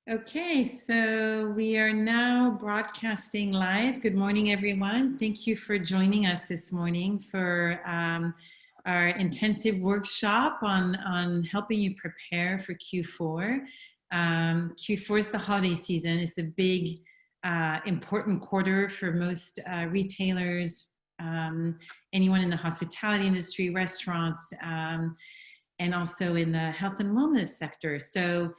Okay, so we are now broadcasting live. Good morning, everyone. Thank you for joining us this morning for our intensive workshop on helping you prepare for Q4. Q4 is the holiday season. It's the big, important quarter for most retailers, anyone in the hospitality industry, restaurants, and also in the health and wellness sector. So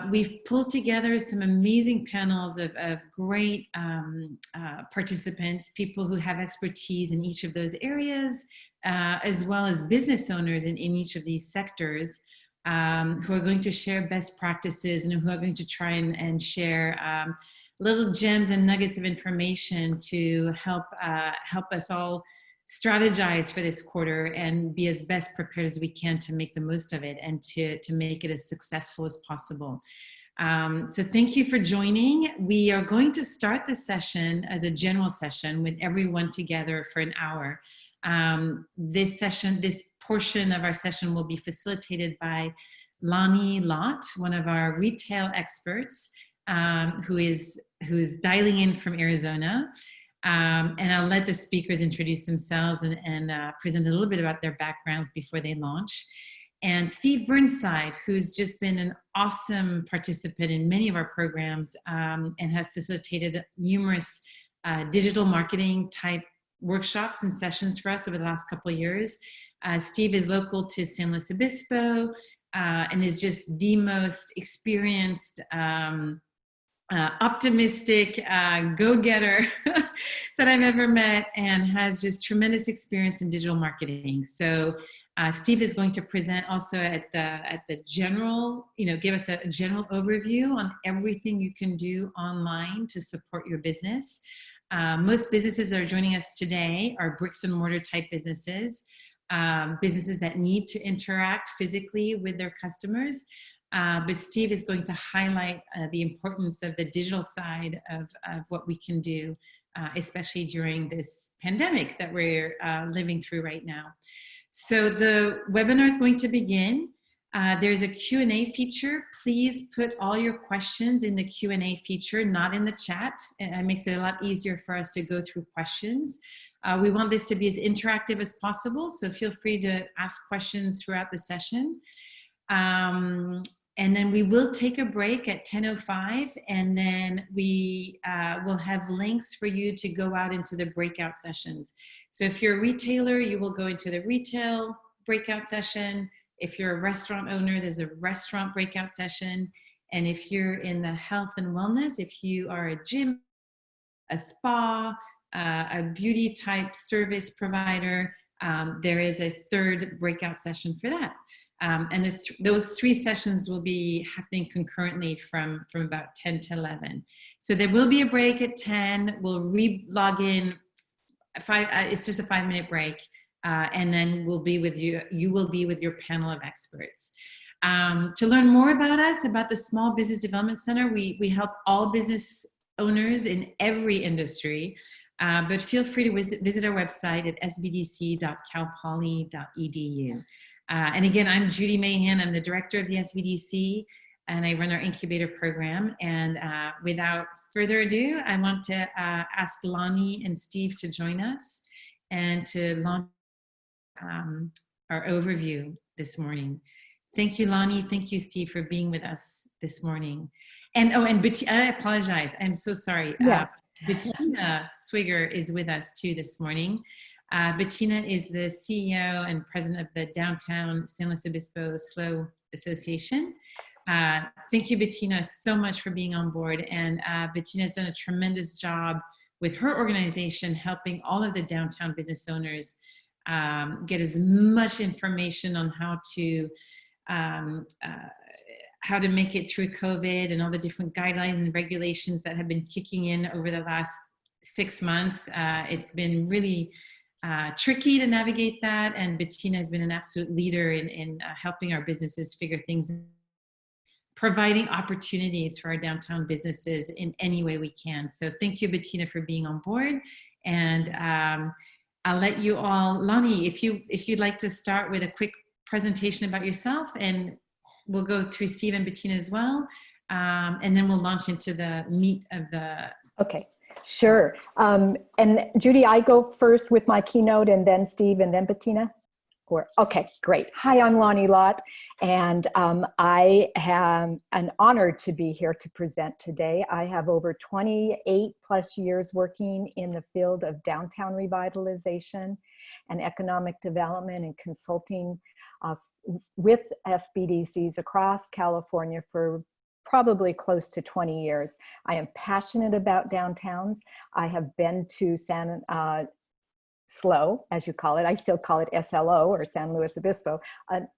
we've pulled together some amazing panels of great participants, people who have expertise in each of those areas, as well as business owners in each of these sectors, who are going to share best practices and who are going to try and share little gems and nuggets of information to help us all strategize for this quarter and be as best prepared as we can to make the most of it and to make it as successful as possible. So thank you for joining. We are going to start the session as a general session with everyone together for an hour. This portion of our session will be facilitated by Lani Lott, one of our retail experts, who's dialing in from Arizona. And I'll let the speakers introduce themselves and present a little bit about their backgrounds before they launch. And Steve Burnside, who's just been an awesome participant in many of our programs and has facilitated numerous digital marketing type workshops and sessions for us over the last couple of years. Steve is local to San Luis Obispo and is just the most experienced optimistic go-getter that I've ever met, and has just tremendous experience in digital marketing. So Steve is going to present also at the general, give us a general overview on everything you can do online to support your business. Most businesses that are joining us today are bricks and mortar type businesses, businesses that need to interact physically with their customers. But Steve is going to highlight the importance of the digital side of what we can do, especially during this pandemic that we're living through right now. So the webinar is going to begin. There's a Q&A feature. Please put all your questions in the Q&A feature, not in the chat. It makes it a lot easier for us to go through questions. We want this to be as interactive as possible, so feel free to ask questions throughout the session. And then we will take a break at 10:05, and then we will have links for you to go out into the breakout sessions. So if you're a retailer, you will go into the retail breakout session. If you're a restaurant owner, there's a restaurant breakout session. And if you're in the health and wellness, if you are a gym, a spa, a beauty type service provider, there is a third breakout session for that. And those three sessions will be happening concurrently from about 10 to 11. So there will be a break at 10. We'll re-log in. It's just a 5-minute break. And then we'll be with you. You will be with your panel of experts. To learn more about us, about the Small Business Development Center, we help all business owners in every industry. But feel free to visit our website at sbdc.calpoly.edu. And again, I'm Judy Mahan. I'm the director of the SBDC, and I run our incubator program. And without further ado, I want to ask Lani and Steve to join us and to launch our overview this morning. Thank you, Lani. Thank you, Steve, for being with us this morning. And I apologize. I'm so sorry. Yeah. Bettina Swigger is with us too this morning. Bettina is the CEO and president of the Downtown San Luis Obispo SLO Association. Thank you, Bettina, so much for being on board. And Bettina has done a tremendous job with her organization, helping all of the downtown business owners get as much information on how to make it through COVID and all the different guidelines and regulations that have been kicking in over the last 6 months. It's been really tricky to navigate that, and Bettina has been an absolute leader in helping our businesses figure things out, providing opportunities for our downtown businesses in any way we can. So thank you, Bettina, for being on board. And I'll let you all, Lani, if you'd like to start with a quick presentation about yourself, and we'll go through Steve and Bettina as well. and then we'll launch into the meat of the. Okay, sure. And Judy, I go first with my keynote, and then Steve, and then Bettina? Okay, great. Hi, I'm Lani Lott, and I am an honor to be here to present today. I have over 28 plus years working in the field of downtown revitalization and economic development and consulting with SBDCs across California for probably close to 20 years. I am passionate about downtowns. I have been to SLO, as you call it. I still call it SLO, or San Luis Obispo,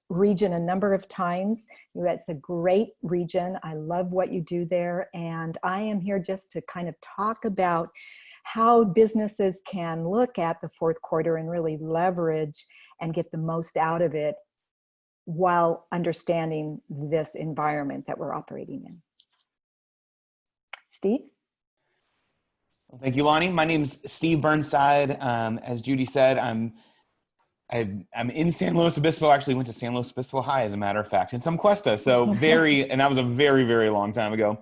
region a number of times. It's a great region. I love what you do there. And I am here just to kind of talk about how businesses can look at the fourth quarter and really leverage and get the most out of it while understanding this environment that we're operating in. Steve? Well, thank you, Lani. My name's Steve Burnside. As Judy said, I'm in San Luis Obispo. Actually went to San Luis Obispo High, as a matter of fact, in some Cuesta. So and that was a very, very long time ago.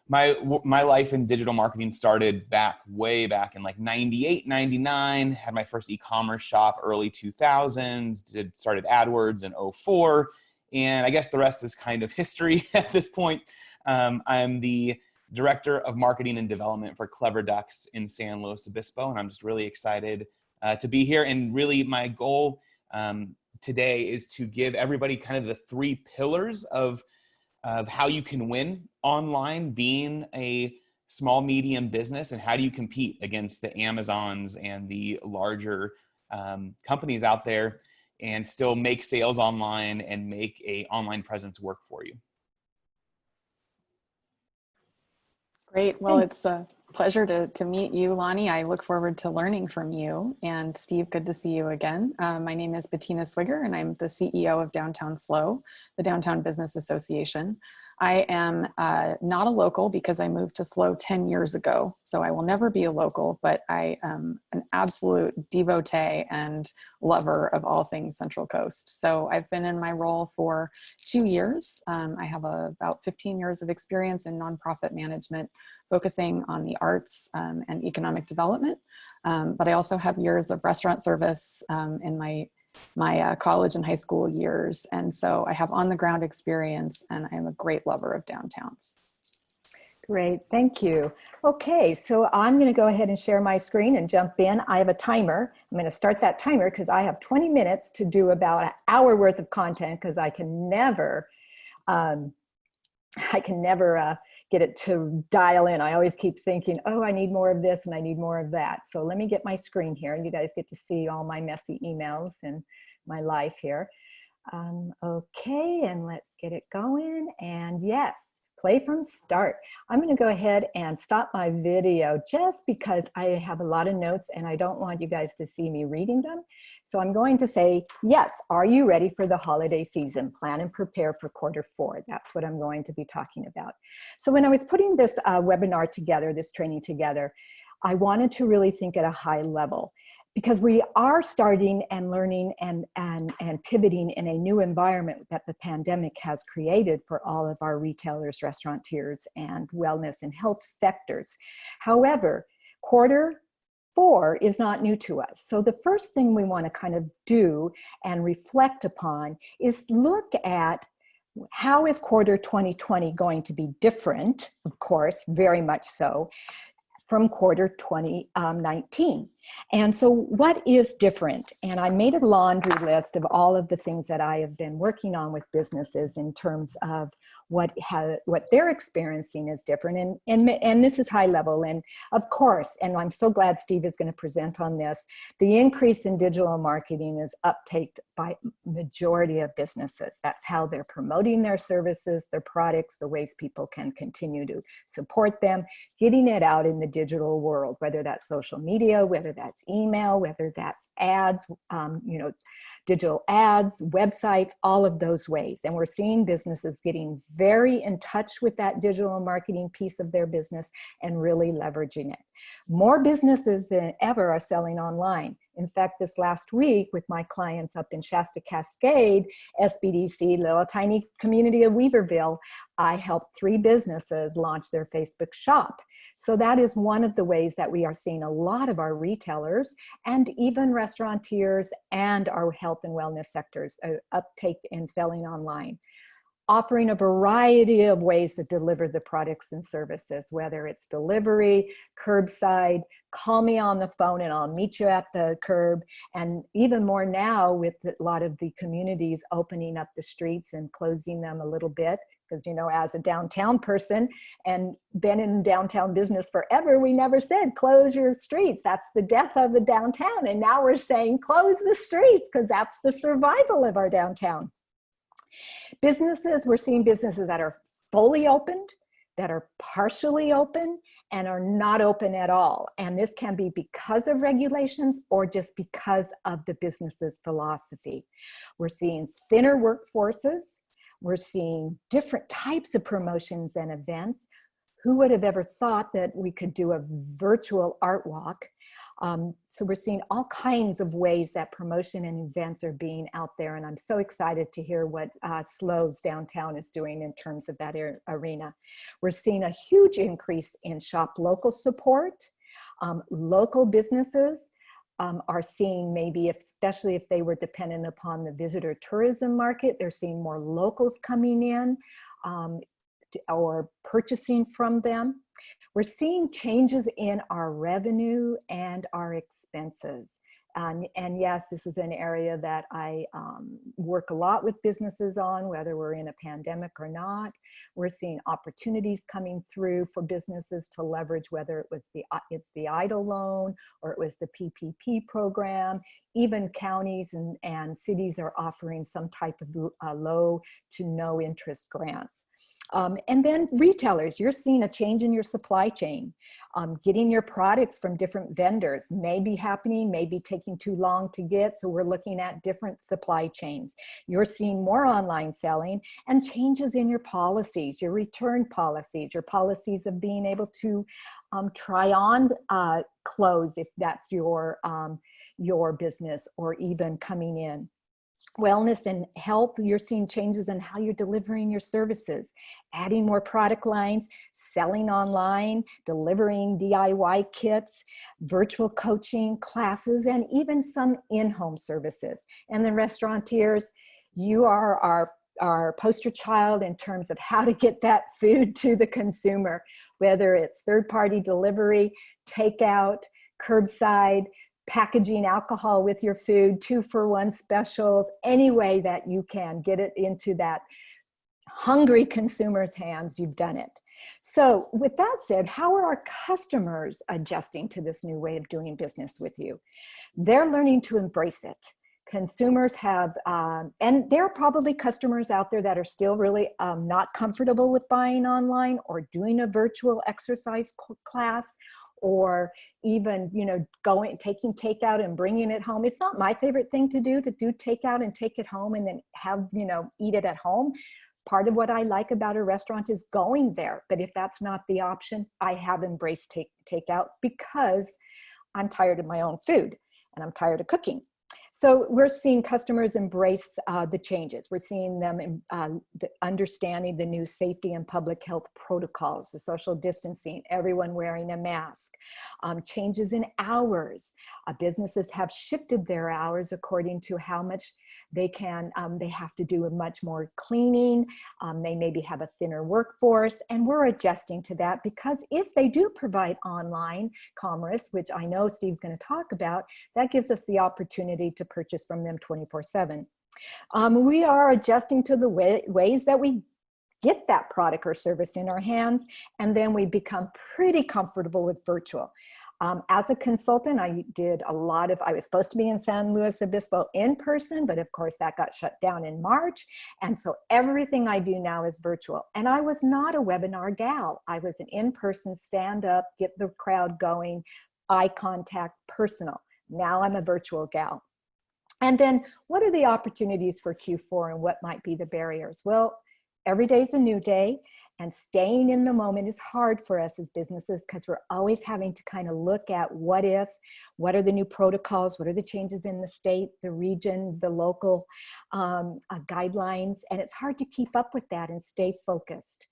My life in digital marketing started way back in like 98, 99, had my first e-commerce shop early 2000s, started AdWords in 04. And I guess the rest is kind of history at this point. I'm the Director of Marketing and Development for Clever Ducks in San Luis Obispo. And I'm just really excited to be here. And really my goal today is to give everybody kind of the three pillars of how you can win online being a small, medium business, and how do you compete against the Amazons and the larger companies out there and still make sales online and make a online presence work for you. Great. Well, it's a pleasure to meet you, Lani. I look forward to learning from you. And Steve, good to see you again. My name is Bettina Swigger, and I'm the CEO of Downtown SLO, the Downtown Business Association. I am not a local because I moved to SLO 10 years ago, so I will never be a local, but I am an absolute devotee and lover of all things Central Coast. So I've been in my role for 2 years. I have about 15 years of experience in nonprofit management, focusing on the arts and economic development. But I also have years of restaurant service in my college and high school years. And so I have on the ground experience, and I am a great lover of downtowns. Great, thank you. Okay, so I'm going to go ahead and share my screen and jump in. I have a timer. I'm going to start that timer because I have 20 minutes to do about an hour worth of content, because I can never get it to dial in. I always keep thinking, oh, I need more of this and I need more of that. So let me get my screen here, and you guys get to see all my messy emails and my life here. Okay, and let's get it going. And yes, play from start. I'm going to go ahead and stop my video just because I have a lot of notes and I don't want you guys to see me reading them. So I'm going to say, yes, are you ready for the holiday season? Plan and prepare for Q4. That's what I'm going to be talking about. So when I was putting this webinar together, this training together, I wanted to really think at a high level, because we are starting and learning and pivoting in a new environment that the pandemic has created for all of our retailers, restaurateurs, and wellness and health sectors. However, Q4 is not new to us. So the first thing we want to kind of do and reflect upon is look at how is quarter 2020 going to be different, of course, very much so, from quarter 2019. And so what is different? And I made a laundry list of all of the things that I have been working on with businesses in terms of what they're experiencing is different. And this is high level. And of course, and I'm so glad Steve is going to present on this, the increase in digital marketing is uptaked by majority of businesses. That's how they're promoting their services, their products, the ways people can continue to support them, getting it out in the digital world, whether that's social media, whether that's email, whether that's ads, digital ads, websites, all of those ways. And we're seeing businesses getting very in touch with that digital marketing piece of their business and really leveraging it. More businesses than ever are selling online. In fact, this last week with my clients up in Shasta Cascade, SBDC, little tiny community of Weaverville, I helped 3 businesses launch their Facebook shop. So that is one of the ways that we are seeing a lot of our retailers and even restaurateurs and our health and wellness sectors uptake in selling online, offering a variety of ways to deliver the products and services, whether it's delivery, curbside, call me on the phone and I'll meet you at the curb, and even more now with a lot of the communities opening up the streets and closing them a little bit. Because, you know, as a downtown person and been in downtown business forever, we never said close your streets. That's the death of the downtown. And now we're saying close the streets because that's the survival of our downtown. Businesses, we're seeing businesses that are fully opened, that are partially open, and are not open at all. And this can be because of regulations or just because of the business's philosophy. We're seeing thinner workforces. We're seeing different types of promotions and events. Who would have ever thought that we could do a virtual art walk? So we're seeing all kinds of ways that promotion and events are being out there. And I'm so excited to hear what SLO's downtown is doing in terms of that arena. We're seeing a huge increase in shop local support. Local businesses are seeing, maybe especially if they were dependent upon the visitor tourism market, they're seeing more locals coming in or purchasing from them. We're seeing changes in our revenue and our expenses. And yes, this is an area that I work a lot with businesses on, whether we're in a pandemic or not. We're seeing opportunities coming through for businesses to leverage, whether it was it's the EIDL loan or it was the PPP program. Even counties and cities are offering some type of low to no interest grants. And then retailers, you're seeing a change in your supply chain. Getting your products from different vendors may be happening, may be taking too long to get, so we're looking at different supply chains. You're seeing more online selling and changes in your policies, your return policies, your policies of being able to try on clothes if that's your business, or even coming in. Wellness and health, you're seeing changes in how you're delivering your services, adding more product lines, selling online, delivering DIY kits, virtual coaching classes, and even some in-home services. And the restaurateurs, you are our poster child in terms of how to get that food to the consumer, whether it's third-party delivery, takeout, curbside, packaging alcohol with your food, 2-for-1 specials, any way that you can get it into that hungry consumer's hands, you've done it. So with that said, how are our customers adjusting to this new way of doing business with you? They're learning to embrace it. Consumers have, and there are probably customers out there that are still really not comfortable with buying online or doing a virtual exercise class, or even, taking takeout and bringing it home. It's not my favorite thing to do takeout and take it home and then have, eat it at home. Part of what I like about a restaurant is going there. But if that's not the option, I have embraced takeout because I'm tired of my own food and I'm tired of cooking. So we're seeing customers embrace the changes. We're seeing them understanding the new safety and public health protocols, the social distancing, everyone wearing a mask, changes in hours. Businesses have shifted their hours according to how much they can, they have to do much more cleaning. They maybe have a thinner workforce, and we're adjusting to that because if they do provide online commerce, which I know Steve's going to talk about, that gives us the opportunity to purchase from them 24/7. We are adjusting to the ways that we get that product or service in our hands, and then we become pretty comfortable with virtual. As a consultant, I was supposed to be in San Luis Obispo in person, but of course that got shut down in March. And so everything I do now is virtual. And I was not a webinar gal. I was an in-person, stand up, get the crowd going, eye contact, personal. Now I'm a virtual gal. And then what are the opportunities for Q4 and what might be the barriers? Well, every day is a new day. And staying in the moment is hard for us as businesses because we're always having to kind of look at what if, what are the new protocols, what are the changes in the state, the region, the local guidelines, and it's hard to keep up with that and stay focused.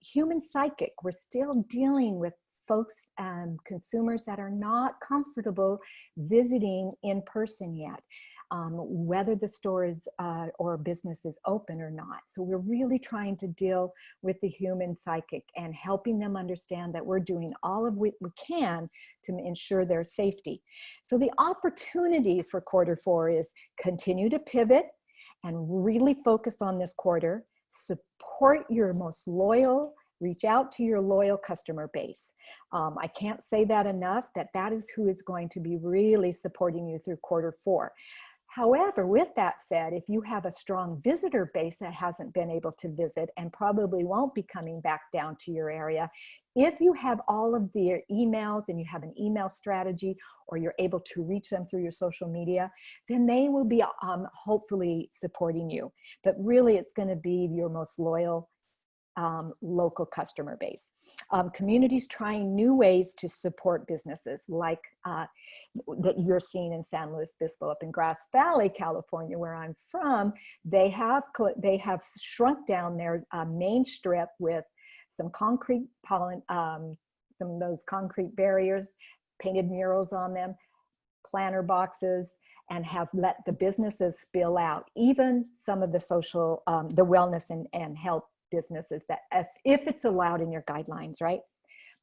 Human psychic, we're still dealing with folks, consumers that are not comfortable visiting in person yet. Whether the store is or business is open or not. So we're really trying to deal with the human psychic and helping them understand that we're doing all of what we can to ensure their safety. So the opportunities for Q4 is continue to pivot and really focus on this quarter, support your most loyal, reach out to your loyal customer base. I can't say that enough, that is who is going to be really supporting you through Q4. However, with that said, if you have a strong visitor base that hasn't been able to visit and probably won't be coming back down to your area, if you have all of their emails and you have an email strategy or you're able to reach them through your social media, then they will be hopefully supporting you. But really, it's going to be your most loyal local customer base. Communities trying new ways to support businesses like that you're seeing in San Luis Obispo. Up in Grass Valley, California, where I'm from, they have shrunk down their main strip with some concrete some of those concrete barriers, painted murals on them, planter boxes, and have let the businesses spill out, even some of the social, the wellness and health businesses, that if it's allowed in your guidelines, right?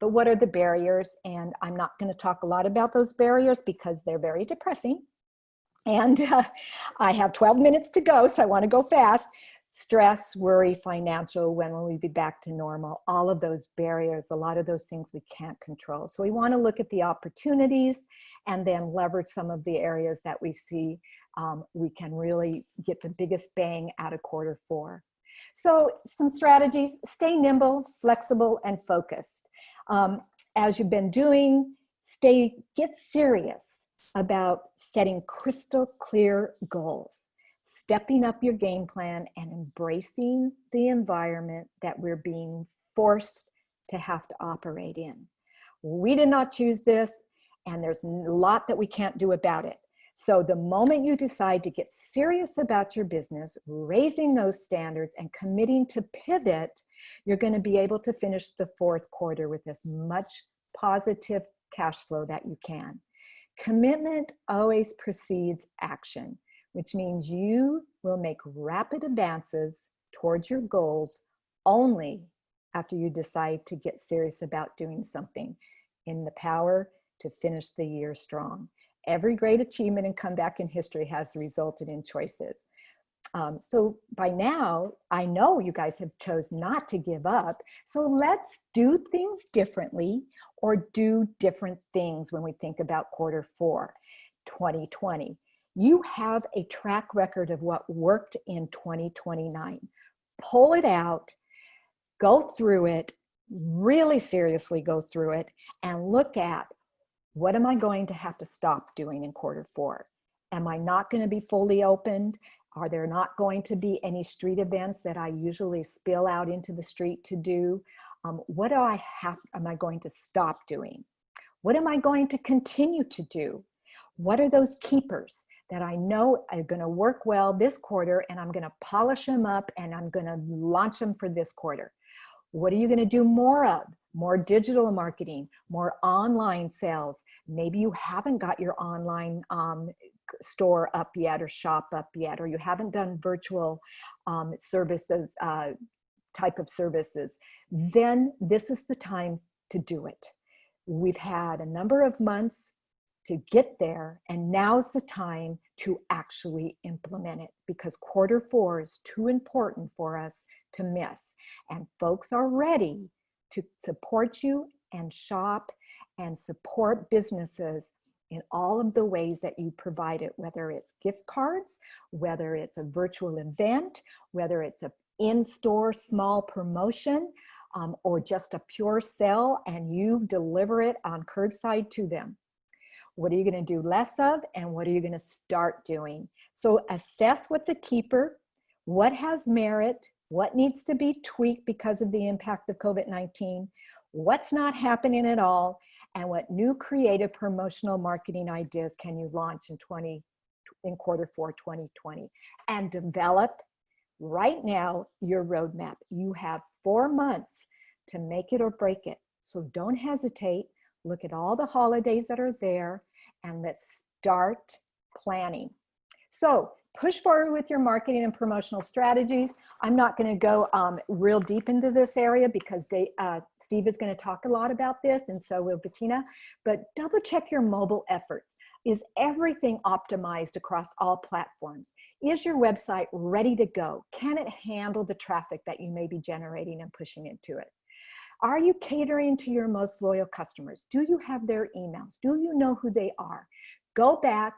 But what are the barriers? And I'm not going to talk a lot about those barriers because they're very depressing. And I have 12 minutes to go, so I want to go fast. Stress, worry, financial, when will we be back to normal? All of those barriers, a lot of those things we can't control. So we want to look at the opportunities and then leverage some of the areas that we see we can really get the biggest bang out of Q4. So some strategies: stay nimble, flexible, and focused. As you've been doing, get serious about setting crystal clear goals, stepping up your game plan, and embracing the environment that we're being forced to have to operate in. We did not choose this, and there's a lot that we can't do about it. So the moment you decide to get serious about your business, raising those standards and committing to pivot, you're going to be able to finish the Q4 with as much positive cash flow that you can. Commitment always precedes action, which means you will make rapid advances towards your goals only after you decide to get serious about doing something in the power to finish the year strong. Every great achievement and comeback in history has resulted in choices. So by now, I know you guys have chosen not to give up. So let's do things differently or do different things when we think about Q4 2020. You have a track record of what worked in 2029. Pull it out, go through it, really seriously go through it, and look at, what am I going to have to stop doing in Q4? Am I not going to be fully opened? Are there not going to be any street events that I usually spill out into the street to do? What am I going to stop doing? What am I going to continue to do? What are those keepers that I know are going to work well this quarter, and I'm going to polish them up and I'm going to launch them for this quarter? What are you going to do more of? More digital marketing, more online sales. Maybe you haven't got your online store up yet or shop up yet, or you haven't done virtual services, type of services. Then this is the time to do it. We've had a number of months to get there, and now's the time to actually implement it, because Q4 is too important for us to miss. And folks are ready to support you and shop and support businesses in all of the ways that you provide it, whether it's gift cards, whether it's a virtual event, whether it's an in-store small promotion, or just a pure sell, and you deliver it on curbside to them. What are you going to do less of, and what are you going to start doing? So assess what's a keeper, what has merit, what needs to be tweaked because of the impact of COVID-19, what's not happening at all, and what new creative promotional marketing ideas can you launch in quarter 4 2020, and develop right now your roadmap. You have 4 months to make it or break it. So don't hesitate. Look at all the holidays that are there and let's start planning. So push forward with your marketing and promotional strategies. I'm not going to go real deep into this area because Steve is going to talk a lot about this, and so will Bettina, but double check your mobile efforts. Is everything optimized across all platforms? Is your website ready to go? Can it handle the traffic that you may be generating and pushing into it? Are you catering to your most loyal customers? Do you have their emails? Do you know who they are? Go back,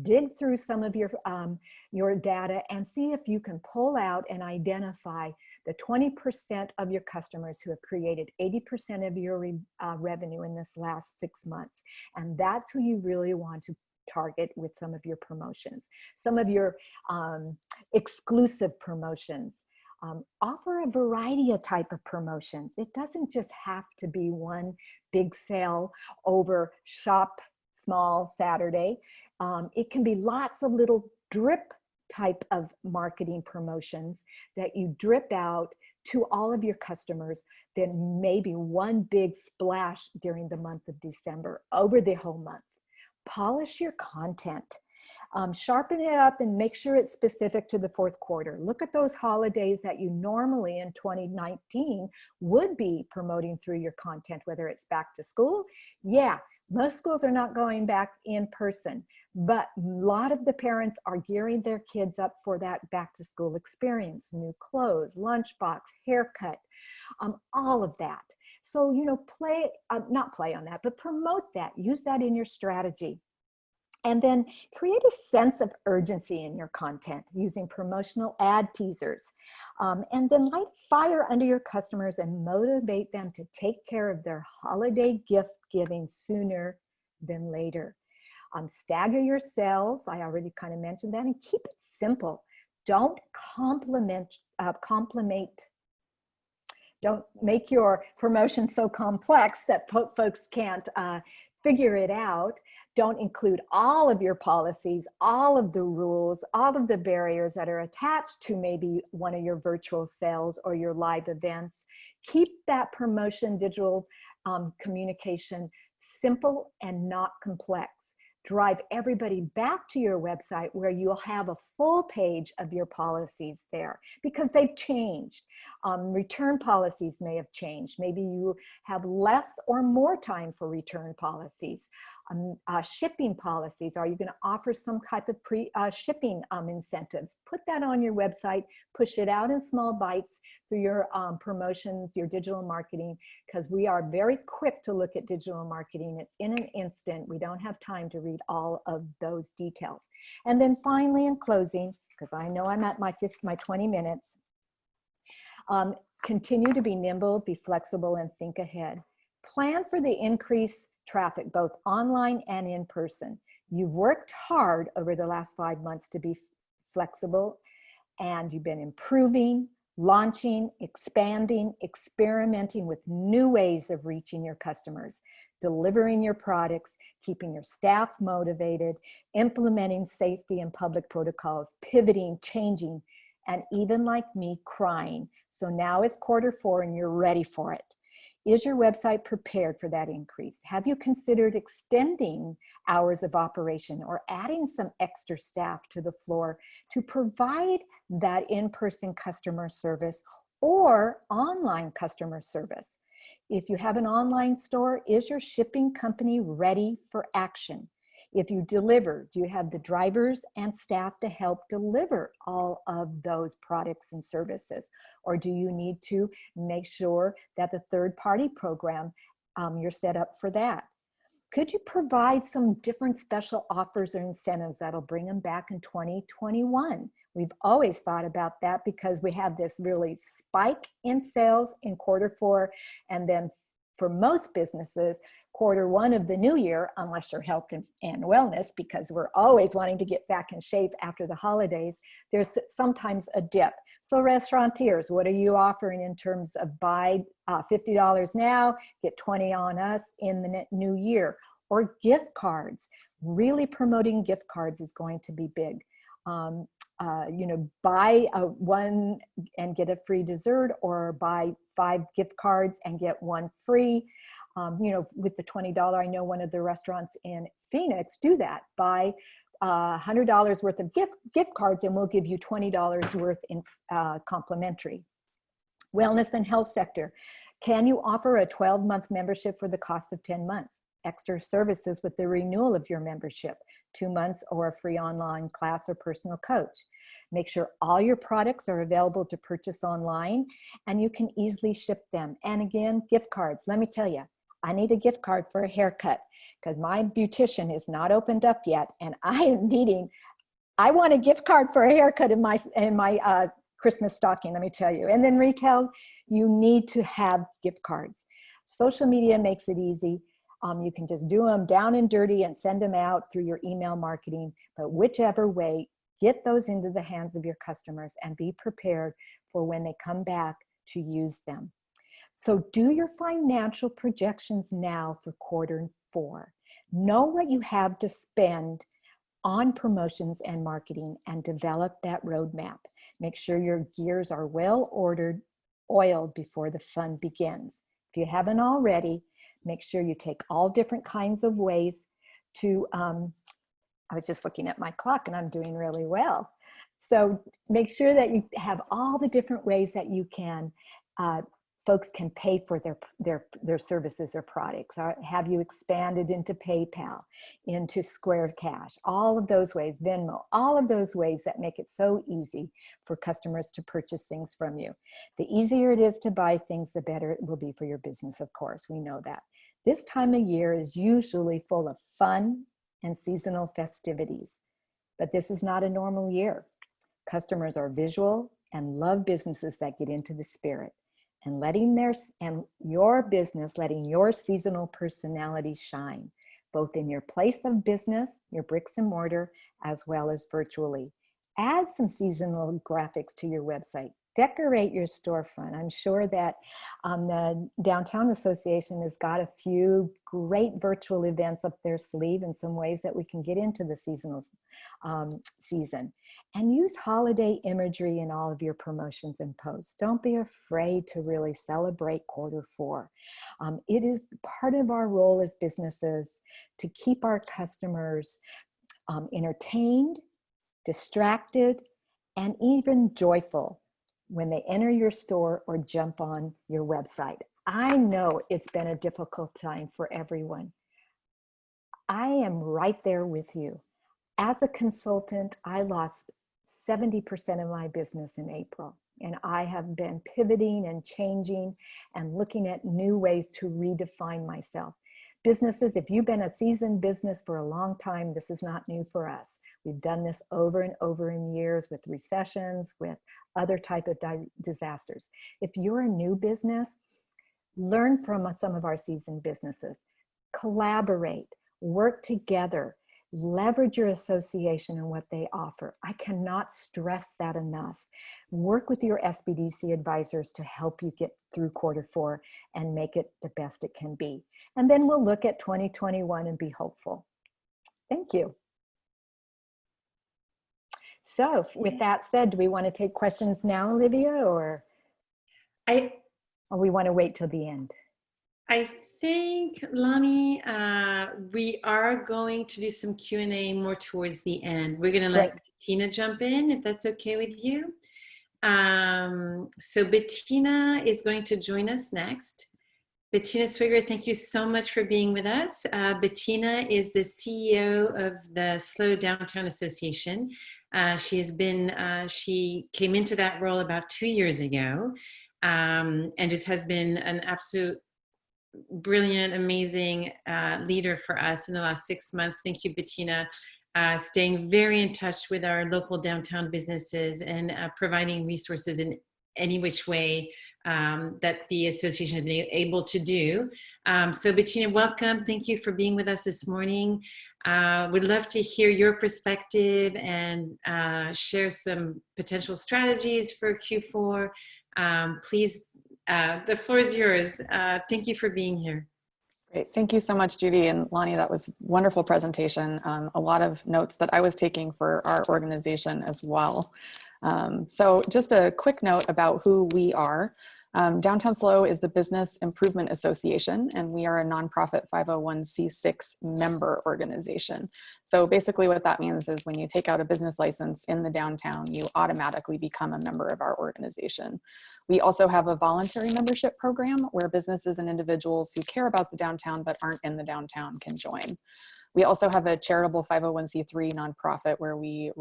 dig through some of your data and see if you can pull out and identify the 20% of your customers who have created 80% of your revenue in this last 6 months. And that's who you really want to target with some of your promotions, some of your exclusive promotions. Offer a variety of type of promotions. It doesn't just have to be one big sale over Shop Small Saturday. It can be lots of little drip type of marketing promotions that you drip out to all of your customers, then maybe one big splash during the month of December over the whole month. Polish your content. Sharpen it up and make sure it's specific to the fourth quarter. Look at those holidays that you normally in 2019 would be promoting through your content, whether it's back to school. Yeah, most schools are not going back in person, but a lot of the parents are gearing their kids up for that back to school experience, new clothes, lunchbox, haircut, all of that. So, you know, not play on that, but promote that, use that in your strategy. And then create a sense of urgency in your content using promotional ad teasers. And then light fire under your customers and motivate them to take care of their holiday gift giving sooner than later. Stagger your sales. I already kind of mentioned that, and keep it simple. Don't don't make your promotion so complex that folks can't figure it out. Don't include all of your policies, all of the rules, all of the barriers that are attached to maybe one of your virtual sales or your live events. Keep that promotion, digital communication simple and not complex. Drive everybody back to your website where you'll have a full page of your policies there because they've changed. Return policies may have changed. Maybe you have less or more time for return policies. Shipping policies, are you going to offer some type of shipping incentives? Put that on your website, push it out in small bites through your promotions, your digital marketing, because we are very quick to look at digital marketing. It's in an instant. We don't have time to read all of those details. And then finally, in closing, because I know I'm at my 20 minutes, continue to be nimble, be flexible, and think ahead. Plan for the increased traffic, both online and in person. You've worked hard over the last 5 months to be flexible, and you've been improving, launching, expanding, experimenting with new ways of reaching your customers, delivering your products, keeping your staff motivated, implementing safety and public protocols, pivoting, changing, and even like me, crying. So now it's quarter 4 and you're ready for it. Is your website prepared for that increase? Have you considered extending hours of operation or adding some extra staff to the floor to provide that in-person customer service or online customer service? If you have an online store, is your shipping company ready for action? If you deliver, do you have the drivers and staff to help deliver all of those products and services? Or do you need to make sure that the third-party program, you're set up for that? Could you provide some different special offers or incentives that'll bring them back in 2021? We've always thought about that because we have this really spike in sales in quarter 4 and then for most businesses, quarter one of the new year, unless you're health and wellness, because we're always wanting to get back in shape after the holidays, there's sometimes a dip. So restaurateurs, what are you offering in terms of buy $50 now, get 20 on us in the new year? Or gift cards. Really promoting gift cards is going to be big. You know, buy one and get a free dessert, or buy 5 gift cards and get one free. You know, with the $20, I know one of the restaurants in Phoenix do that. Buy $100 worth of gift cards and we'll give you $20 worth in complimentary. Wellness and health sector. Can you offer a 12-month membership for the cost of 10 months? Extra services with the renewal of your membership, 2 months or a free online class or personal coach. Make sure all your products are available to purchase online and you can easily ship them. And again, gift cards. Let me tell you, I need a gift card for a haircut because my beautician is not opened up yet, and I want a gift card for a haircut in my Christmas stocking, let me tell you. And then retail, you need to have gift cards. Social media makes it easy. You can just do them down and dirty and send them out through your email marketing, but whichever way, get those into the hands of your customers and be prepared for when they come back to use them. So do your financial projections now for quarter 4. Know what you have to spend on promotions and marketing and develop that roadmap. Make sure your gears are well oiled before the fun begins. If you haven't already, make sure you take all different kinds of ways to, I was just looking at my clock and I'm doing really well. So make sure that you have all the different ways that you can, folks can pay for their services or products. Have you expanded into PayPal, into Square Cash, all of those ways, Venmo, all of those ways that make it so easy for customers to purchase things from you. The easier it is to buy things, the better it will be for your business, of course, we know that. This time of year is usually full of fun and seasonal festivities, but this is not a normal year. Customers are visual and love businesses that get into the spirit. And letting your seasonal personality shine, both in your place of business, your bricks and mortar, as well as virtually. Add some seasonal graphics to your website. Decorate your storefront. I'm sure that the Downtown Association has got a few great virtual events up their sleeve in some ways that we can get into the seasonal season. And use holiday imagery in all of your promotions and posts. Don't be afraid to really celebrate quarter 4. It is part of our role as businesses to keep our customers entertained, distracted, and even joyful when they enter your store or jump on your website. I know it's been a difficult time for everyone. I am right there with you. As a consultant, I lost 70% of my business in April, and I have been pivoting and changing and looking at new ways to redefine myself. Businesses, if you've been a seasoned business for a long time, this is not new for us. We've done this over and over in years with recessions, with other type of disasters. If you're a new business, learn from some of our seasoned businesses. Collaborate, work together, leverage your association and what they offer. I cannot stress that enough. Work with your SBDC advisors to help you get through quarter 4 and make it the best it can be. And then we'll look at 2021 and be hopeful. Thank you. So with that said, do we want to take questions now, Olivia, or we want to wait till the end? I think, Lani, we are going to do some Q&A more towards the end. We're going to let Bettina jump in, if that's okay with you. So Bettina is going to join us next. Bettina Swigger, thank you so much for being with us. Bettina is the CEO of the SLO Downtown Association. She came into that role about 2 years ago, and just has been an absolute brilliant, amazing leader for us in the last 6 months. Thank you, Bettina. Staying very in touch with our local downtown businesses and providing resources in any which way that the association has been able to do. So Bettina, welcome. Thank you for being with us this morning. We'd love to hear your perspective and share some potential strategies for Q4. Please, the floor is yours. Thank you for being here. Great. Thank you so much, Judy and Lani. That was a wonderful presentation. A lot of notes that I was taking for our organization as well. So just a quick note about who we are. Downtown SLO is the Business Improvement Association, and we are a nonprofit 501c6 member organization. So basically what that means is when you take out a business license in the downtown, you automatically become a member of our organization. We also have a voluntary membership program where businesses and individuals who care about the downtown but aren't in the downtown can join. We also have a charitable 501c3 nonprofit where we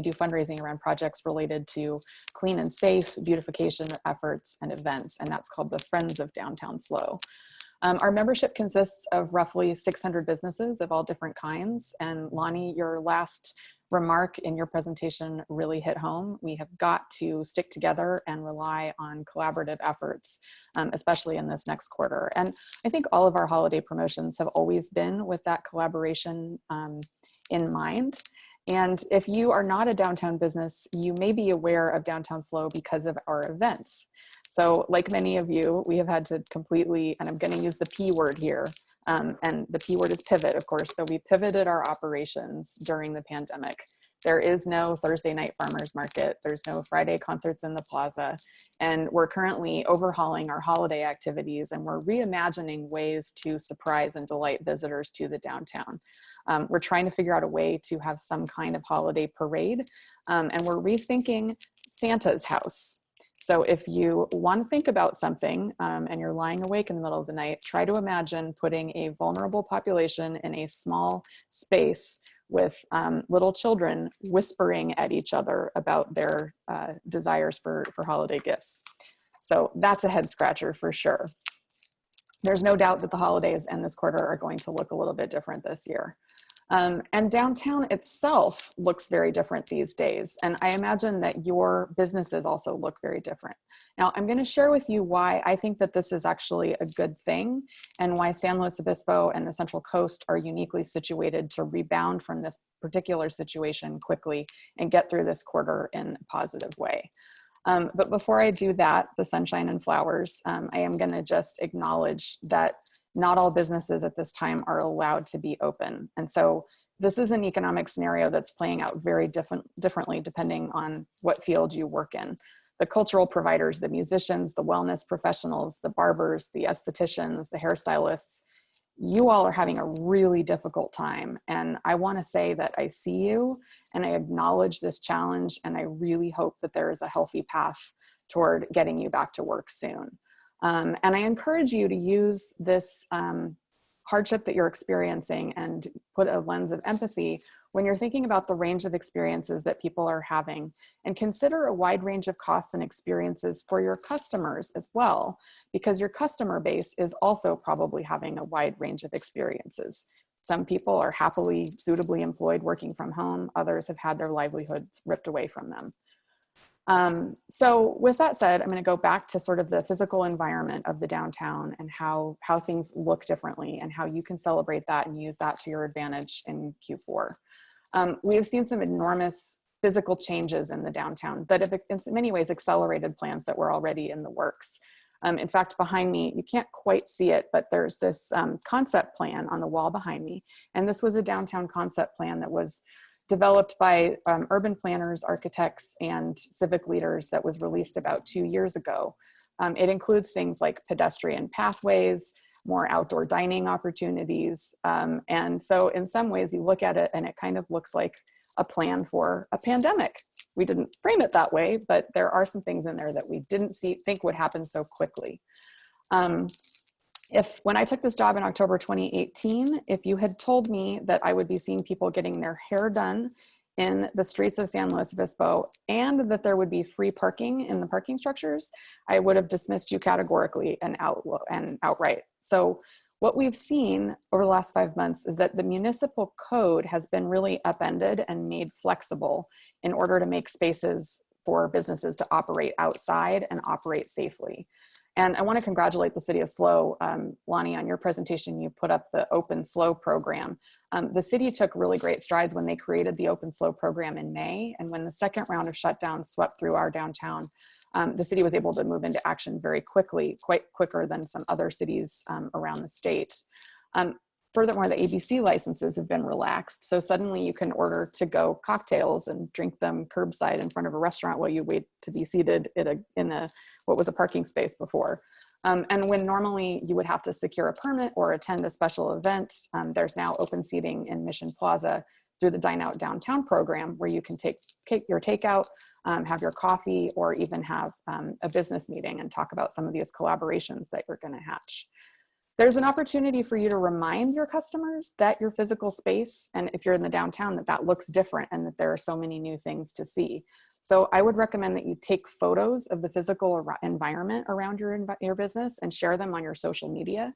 do fundraising around projects related to clean and safe beautification efforts and events, and that's called the Friends of Downtown SLO. Our membership consists of roughly 600 businesses of all different kinds, and Lani, your last remark in your presentation really hit home. We have got to stick together and rely on collaborative efforts, especially in this next quarter. And I think all of our holiday promotions have always been with that collaboration in mind. And if you are not a downtown business, you may be aware of Downtown SLO because of our events. So like many of you, we have had to completely, and I'm going to use the P word here, and the P word is pivot, of course. So we pivoted our operations during the pandemic. There is no Thursday night farmers market. There's no Friday concerts in the plaza. And we're currently overhauling our holiday activities, and we're reimagining ways to surprise and delight visitors to the downtown. We're trying to figure out a way to have some kind of holiday parade, and we're rethinking Santa's house. So if you want to think about something and you're lying awake in the middle of the night, try to imagine putting a vulnerable population in a small space with little children whispering at each other about their desires for holiday gifts. So that's a head scratcher for sure. There's no doubt that the holidays and this quarter are going to look a little bit different this year. And downtown itself looks very different these days. And I imagine that your businesses also look very different. Now, I'm going to share with you why I think that this is actually a good thing and why San Luis Obispo and the Central Coast are uniquely situated to rebound from this particular situation quickly and get through this quarter in a positive way. But before I do that, the sunshine and flowers, I am going to just acknowledge that not all businesses at this time are allowed to be open. And so this is an economic scenario that's playing out very differently depending on what field you work in. The cultural providers, the musicians, the wellness professionals, the barbers, the estheticians, the hairstylists, you all are having a really difficult time. And I want to say that I see you and I acknowledge this challenge, and I really hope that there is a healthy path toward getting you back to work soon. And I encourage you to use this hardship that you're experiencing and put a lens of empathy when you're thinking about the range of experiences that people are having, and consider a wide range of costs and experiences for your customers as well, because your customer base is also probably having a wide range of experiences. Some people are happily, suitably employed working from home. Others have had their livelihoods ripped away from them. So with that said, I'm going to go back to sort of the physical environment of the downtown and how things look differently and how you can celebrate that and use that to your advantage in Q4. We have seen some enormous physical changes in the downtown that have in many ways accelerated plans that were already in the works. In fact, behind me, you can't quite see it, but there's this concept plan on the wall behind me. And this was a downtown concept plan that was developed by urban planners, architects, and civic leaders that was released about 2 years ago. It includes things like pedestrian pathways, more outdoor dining opportunities. And so in some ways you look at it and it kind of looks like a plan for a pandemic. We didn't frame it that way, but there are some things in there that we didn't think would happen so quickly. When I took this job in October 2018, if you had told me that I would be seeing people getting their hair done in the streets of San Luis Obispo and that there would be free parking in the parking structures, I would have dismissed you categorically and outright. So what we've seen over the last 5 months is that the municipal code has been really upended and made flexible in order to make spaces for businesses to operate outside and operate safely. And I want to congratulate the city of SLO. Lani, on your presentation, you put up the Open SLO program. The city took really great strides when they created the Open SLO program in May. And when the second round of shutdowns swept through our downtown, the city was able to move into action very quickly, quite quicker than some other cities around the state. Furthermore, the ABC licenses have been relaxed. So suddenly you can order to-go cocktails and drink them curbside in front of a restaurant while you wait to be seated in what was a parking space before. And when normally you would have to secure a permit or attend a special event, there's now open seating in Mission Plaza through the Dine Out Downtown program, where you can take your takeout, have your coffee, or even have a business meeting and talk about some of these collaborations that you're going to hatch. There's an opportunity for you to remind your customers that your physical space, and if you're in the downtown, that looks different and that there are so many new things to see. So I would recommend that you take photos of the physical environment around your business and share them on your social media.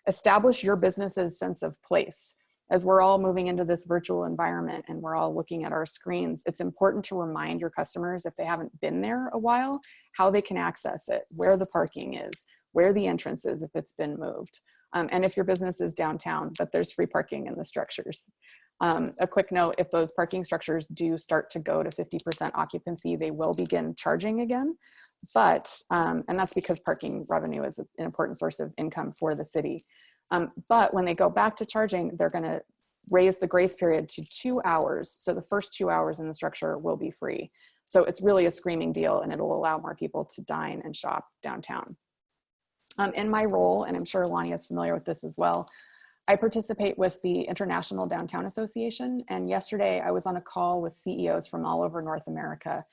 Establish your business's sense of place. As we're all moving into this virtual environment and we're all looking at our screens, it's important to remind your customers, if they haven't been there a while, how they can access it, where the parking is, where the entrance is if it's been moved. And if your business is downtown, that there's free parking in the structures. A quick note, if those parking structures do start to go to 50% occupancy, they will begin charging again. But, and that's because parking revenue is an important source of income for the city. But when they go back to charging, they're gonna raise the grace period to 2 hours. So the first 2 hours in the structure will be free. So it's really a screaming deal, and it'll allow more people to dine and shop downtown. In my role, and I'm sure Lani is familiar with this as well, I participate with the International Downtown Association. And yesterday I was on a call with CEOs from all over North America.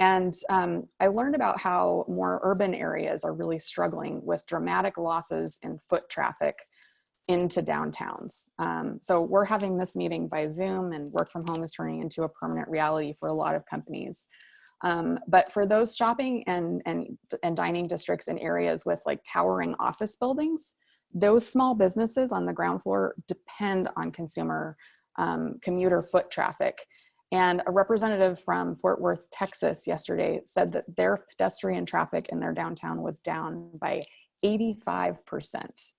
And I learned about how more urban areas are really struggling with dramatic losses in foot traffic into downtowns. So we're having this meeting by Zoom, and work from home is turning into a permanent reality for a lot of companies. But for those shopping and dining districts in areas with like towering office buildings, those small businesses on the ground floor depend on consumer commuter foot traffic. And a representative from Fort Worth, Texas yesterday said that their pedestrian traffic in their downtown was down by 85%.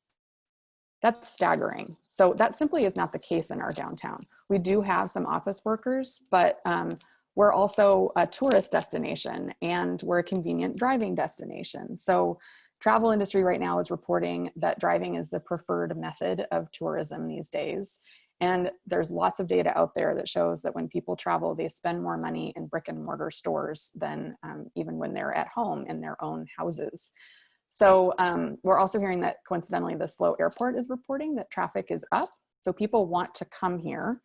That's staggering. So that simply is not the case in our downtown. We do have some office workers, but we're also a tourist destination, and we're a convenient driving destination. So travel industry right now is reporting that driving is the preferred method of tourism these days. And there's lots of data out there that shows that when people travel, they spend more money in brick and mortar stores than even when they're at home in their own houses. So we're also hearing that coincidentally, the SLO airport is reporting that traffic is up. So people want to come here.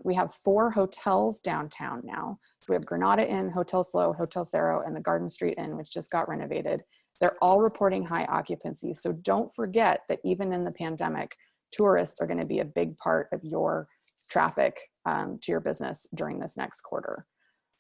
We have 4 hotels downtown now. We have Granada Inn, Hotel SLO, Hotel Cerro, and the Garden Street Inn, which just got renovated. They're all reporting high occupancy. So don't forget that even in the pandemic, tourists are going to be a big part of your traffic to your business during this next quarter.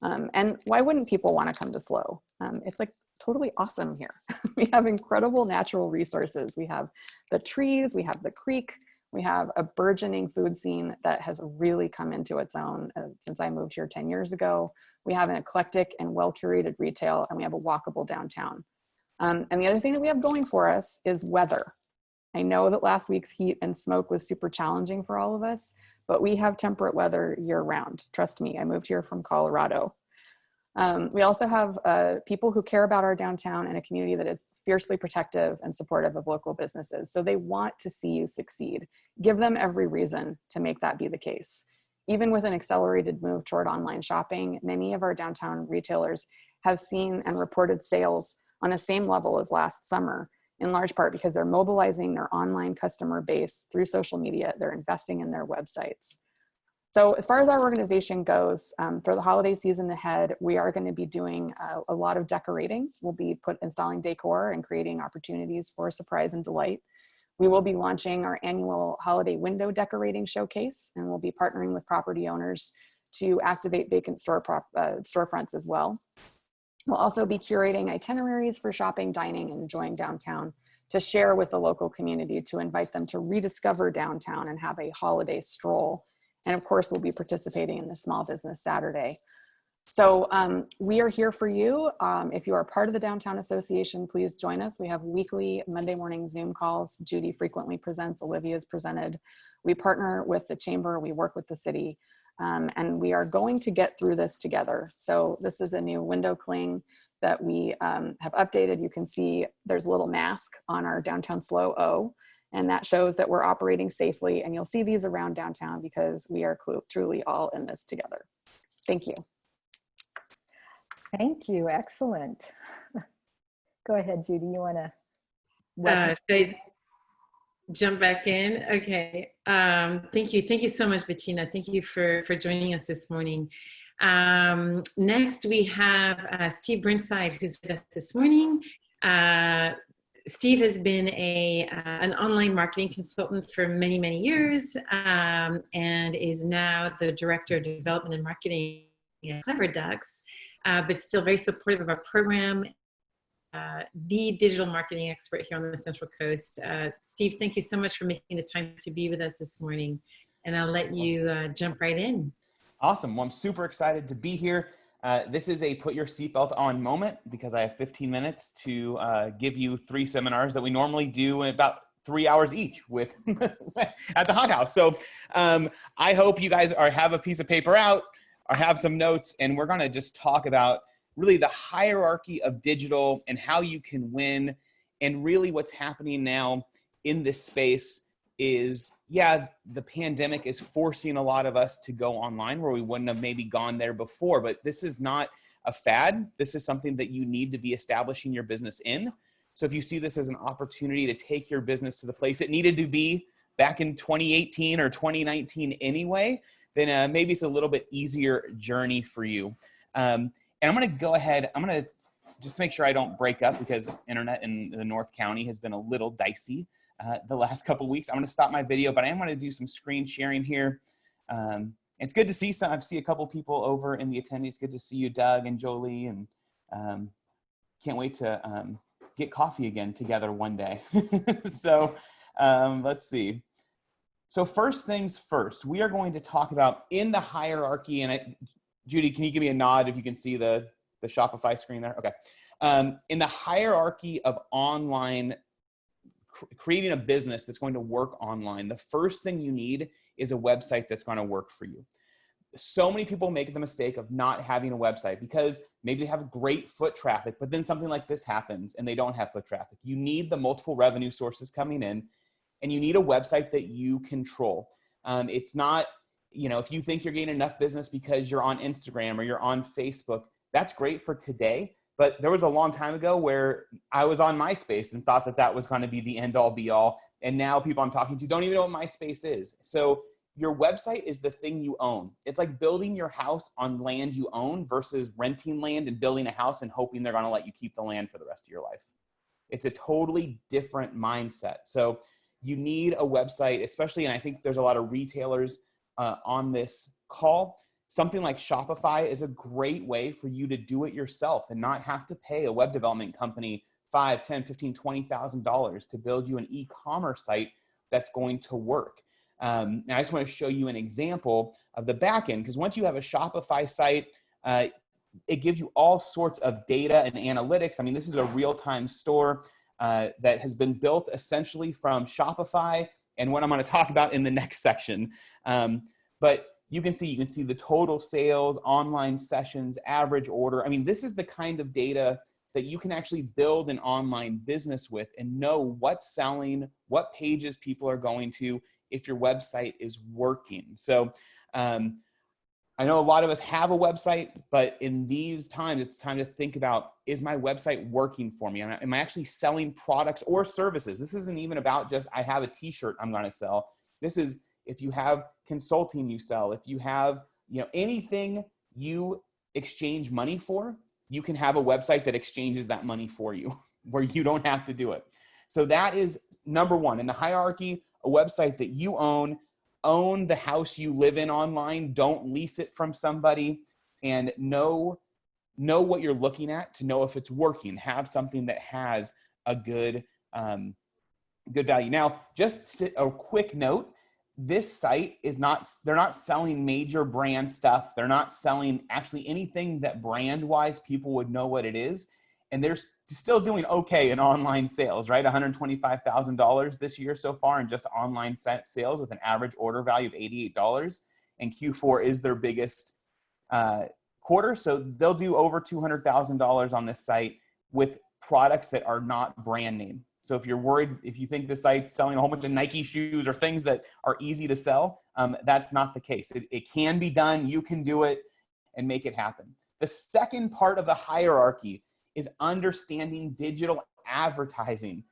And why wouldn't people want to come to SLO? It's like totally awesome here. We have incredible natural resources. We have the trees, we have the creek, we have a burgeoning food scene that has really come into its own since I moved here 10 years ago. We have an eclectic and well-curated retail, and we have a walkable downtown. And the other thing that we have going for us is weather. I know that last week's heat and smoke was super challenging for all of us, but we have temperate weather year round. Trust me, I moved here from Colorado. We also have people who care about our downtown and a community that is fiercely protective and supportive of local businesses. So they want to see you succeed. Give them every reason to make that be the case. Even with an accelerated move toward online shopping, many of our downtown retailers have seen and reported sales on the same level as last summer, in large part because they're mobilizing their online customer base through social media. They're investing in their websites. So as far as our organization goes, for the holiday season ahead, we are going to be doing a lot of decorating. We'll be installing decor and creating opportunities for surprise and delight. We will be launching our annual holiday window decorating showcase, and we'll be partnering with property owners to activate vacant storefronts as well. We'll also be curating itineraries for shopping, dining, and enjoying downtown to share with the local community, to invite them to rediscover downtown and have a holiday stroll. And of course, we'll be participating in the Small Business Saturday. So we are here for you. If you are part of the Downtown Association, please join us. We have weekly Monday morning Zoom calls. Judy frequently presents, Olivia's presented. We partner with the chamber, we work with the city, and we are going to get through this together. So this is a new window cling that we have updated. You can see there's a little mask on our Downtown SLO, and that shows that we're operating safely. And you'll see these around downtown because we are truly all in this together. Thank you. Thank you. Excellent. Go ahead, Judy. You want to? Should I jump back in? Okay. Thank you. Thank you so much, Bettina. Thank you for joining us this morning. Next, we have Steve Burnside, who's with us this morning. Steve has been an online marketing consultant for many, many years, and is now the Director of Development and Marketing at Clever Ducks, but still very supportive of our program, the digital marketing expert here on the Central Coast. Steve, thank you so much for making the time to be with us this morning, and I'll let you jump right in. Awesome. Well, I'm super excited to be here. This is a put your seatbelt on moment because I have 15 minutes to give you 3 seminars that we normally do in about 3 hours each with at the Hot House. So I hope you guys have a piece of paper out or have some notes, and we're going to just talk about really the hierarchy of digital and how you can win. And really what's happening now in this space is, yeah, the pandemic is forcing a lot of us to go online where we wouldn't have maybe gone there before, but this is not a fad. This is something that you need to be establishing your business in. So if you see this as an opportunity to take your business to the place it needed to be back in 2018 or 2019 anyway, then maybe it's a little bit easier journey for you. And I'm going to go ahead. I'm going to just make sure I don't break up because internet in the North County has been a little dicey the last couple of weeks. I'm going to stop my video, but I am going to do some screen sharing here. It's good to see I see a couple people over in the attendees. Good to see you, Doug and Jolie, and can't wait to get coffee again together one day. So let's see. So first things first, we are going to talk about in the hierarchy, and Judy, can you give me a nod if you can see the Shopify screen there? Okay. In the hierarchy of online, creating a business that's going to work online, the first thing you need is a website that's going to work for you. So many people make the mistake of not having a website because maybe they have great foot traffic, but then something like this happens and they don't have foot traffic. You need the multiple revenue sources coming in, and you need a website that you control. It's not, if you think you're getting enough business because you're on Instagram or you're on Facebook, that's great for today. But there was a long time ago where I was on MySpace and thought that that was going to be the end all be all. And now people I'm talking to don't even know what MySpace is. So your website is the thing you own. It's like building your house on land you own versus renting land and building a house and hoping they're going to let you keep the land for the rest of your life. It's a totally different mindset. So you need a website, especially, and I think there's a lot of retailers on this call. Something like Shopify is a great way for you to do it yourself and not have to pay a web development company $5,000, $10,000, $15,000, $20,000 to build you an e-commerce site that's going to work. Now I just want to show you an example of the backend, because once you have a Shopify site, it gives you all sorts of data and analytics. I mean, this is a real-time store that has been built essentially from Shopify and what I'm going to talk about in the next section. But you can see the total sales, online sessions, average order. I mean, this is the kind of data that you can actually build an online business with and know what's selling, what pages people are going to if your website is working. So I know a lot of us have a website, but in these times, it's time to think about, is my website working for me? Am I actually selling products or services? This isn't even about just, I have a t-shirt I'm going to sell. This is, if you have consulting you sell, if you have, anything you exchange money for, you can have a website that exchanges that money for you, where you don't have to do it. So that is number one. In the hierarchy, a website that you own the house you live in online, don't lease it from somebody, and know what you're looking at to know if it's working. Have something that has a good value. Now, just a quick note, this site is not, they're not selling major brand stuff. They're not selling actually anything that brand wise people would know what it is. And they're still doing okay in online sales, right? $125,000 this year so far in just online sales with an average order value of $88. And Q4 is their biggest quarter. So they'll do over $200,000 on this site with products that are not brand name. So if you're worried, if you think the site's selling a whole bunch of Nike shoes or things that are easy to sell, that's not the case. It can be done. You can do it and make it happen. The second part of the hierarchy is understanding digital advertising.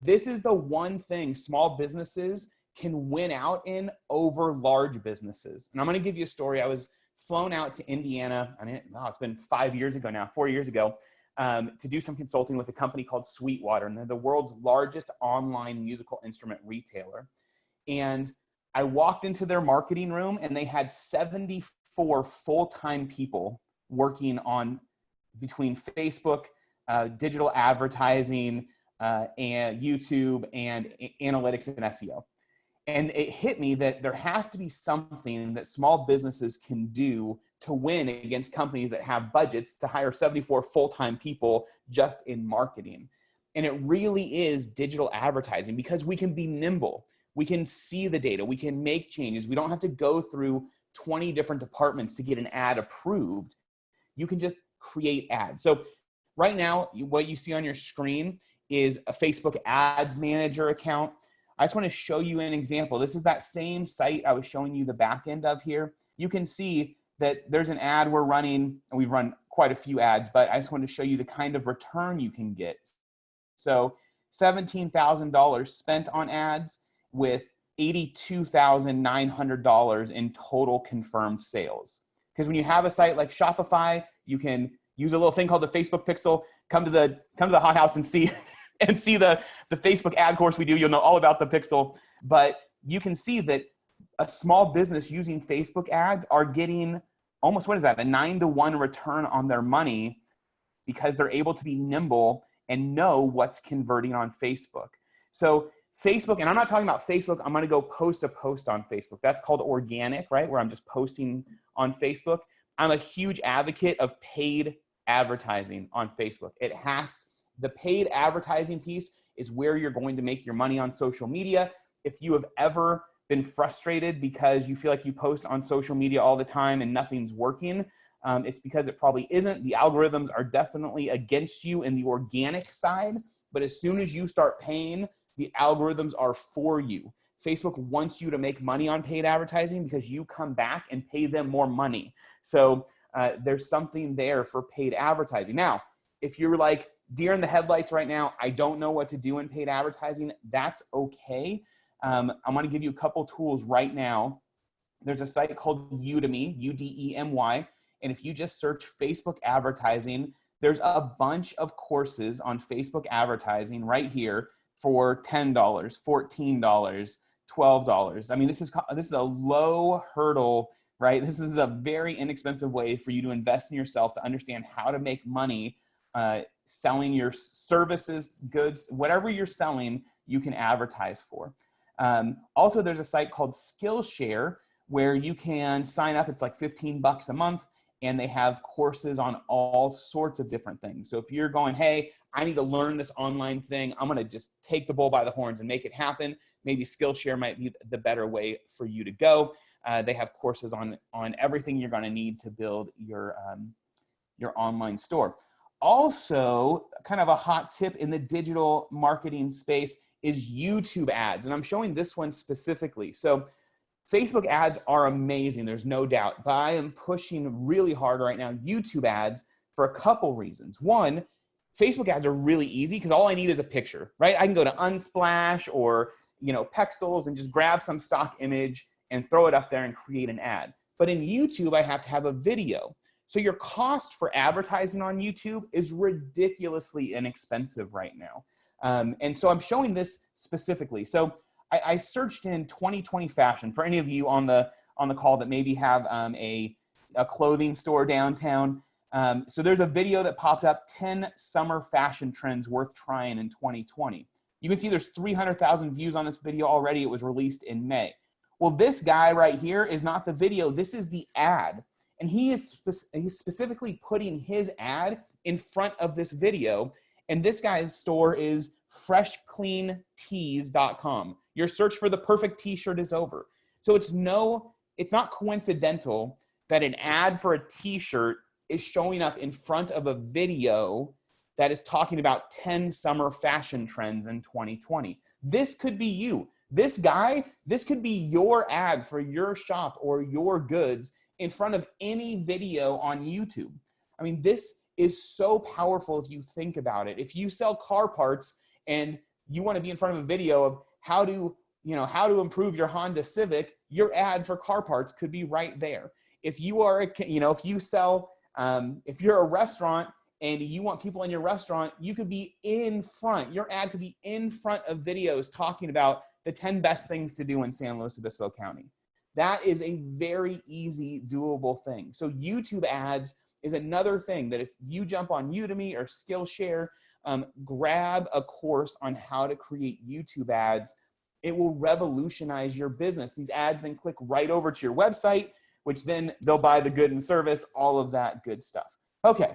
This is the one thing small businesses can win out in over large businesses. And I'm going to give you a story. I was flown out to Indiana. I mean, it's been 4 years ago, to do some consulting with a company called Sweetwater. And they're the world's largest online musical instrument retailer. And I walked into their marketing room and they had 74 full-time people working on between Facebook, digital advertising, and YouTube, and analytics and SEO. And it hit me that there has to be something that small businesses can do to win against companies that have budgets to hire 74 full-time people just in marketing. And it really is digital advertising, because we can be nimble. We can see the data. We can make changes. We don't have to go through 20 different departments to get an ad approved. You can just create ads. So right now, what you see on your screen is a Facebook Ads Manager account. I just want to show you an example. This is that same site I was showing you the back end of here. You can see that there's an ad we're running, and we've run quite a few ads, but I just wanted to show you the kind of return you can get. So $17,000 spent on ads with $82,900 in total confirmed sales. Because when you have a site like Shopify, you can use a little thing called the Facebook Pixel, come to the hot house and see the Facebook ad course we do. You'll know all about the Pixel, but you can see that a small business using Facebook ads are getting almost, what is that, a 9-to-1 return on their money, because they're able to be nimble and know what's converting on Facebook. So Facebook, and I'm not talking about Facebook, I'm going to go post a post on Facebook. That's called organic, right? Where I'm just posting on Facebook. I'm a huge advocate of paid advertising on Facebook. The paid advertising piece is where you're going to make your money on social media. If you have ever been frustrated because you feel like you post on social media all the time and nothing's working, it's because it probably isn't. The algorithms are definitely against you in the organic side, but as soon as you start paying, the algorithms are for you. Facebook wants you to make money on paid advertising because you come back and pay them more money. So there's something there for paid advertising. Now, if you're like deer in the headlights right now, I don't know what to do in paid advertising, that's okay. I'm going to give you a couple tools right now. There's a site called Udemy, Udemy, and if you just search Facebook advertising, there's a bunch of courses on Facebook advertising right here for $10, $14, $12. I mean, this is a low hurdle, right? This is a very inexpensive way for you to invest in yourself, to understand how to make money selling your services, goods, whatever you're selling, you can advertise for. Also, there's a site called Skillshare where you can sign up. It's like $15 a month, and they have courses on all sorts of different things. So if you're going, hey, I need to learn this online thing, I'm going to just take the bull by the horns and make it happen, maybe Skillshare might be the better way for you to go. They have courses on everything you're going to need to build your online store. Also, kind of a hot tip in the digital marketing space is YouTube ads. And I'm showing this one specifically. So Facebook ads are amazing, there's no doubt, but I am pushing really hard right now YouTube ads for a couple reasons. One, Facebook ads are really easy because all I need is a picture, right? I can go to Unsplash or Pexels and just grab some stock image and throw it up there and create an ad. But in YouTube, I have to have a video. So your cost for advertising on YouTube is ridiculously inexpensive right now. And so I'm showing this specifically. So I searched in 2020 fashion for any of you on the call that maybe have a clothing store downtown. So there's a video that popped up, 10 summer fashion trends worth trying in 2020. You can see there's 300,000 views on this video already. It was released in May. Well, this guy right here is not the video. This is the ad. And he's specifically putting his ad in front of this video. And this guy's store is freshcleantees.com. Your search for the perfect t-shirt is over. So it's not coincidental that an ad for a t-shirt is showing up in front of a video that is talking about 10 summer fashion trends in 2020. This could be you. This could be your ad for your shop or your goods in front of any video on YouTube. I mean, this is so powerful if you think about it. If you sell car parts and you want to be in front of a video of how to improve your Honda Civic, your ad for car parts could be right there. If you are, if you're a restaurant and you want people in your restaurant, you could be in front. Your ad could be in front of videos talking about the 10 best things to do in San Luis Obispo County. That is a very easy, doable thing. So YouTube ads is another thing that if you jump on Udemy or Skillshare, grab a course on how to create YouTube ads. It will revolutionize your business. These ads then click right over to your website, which then they'll buy the good and service, all of that good stuff. Okay,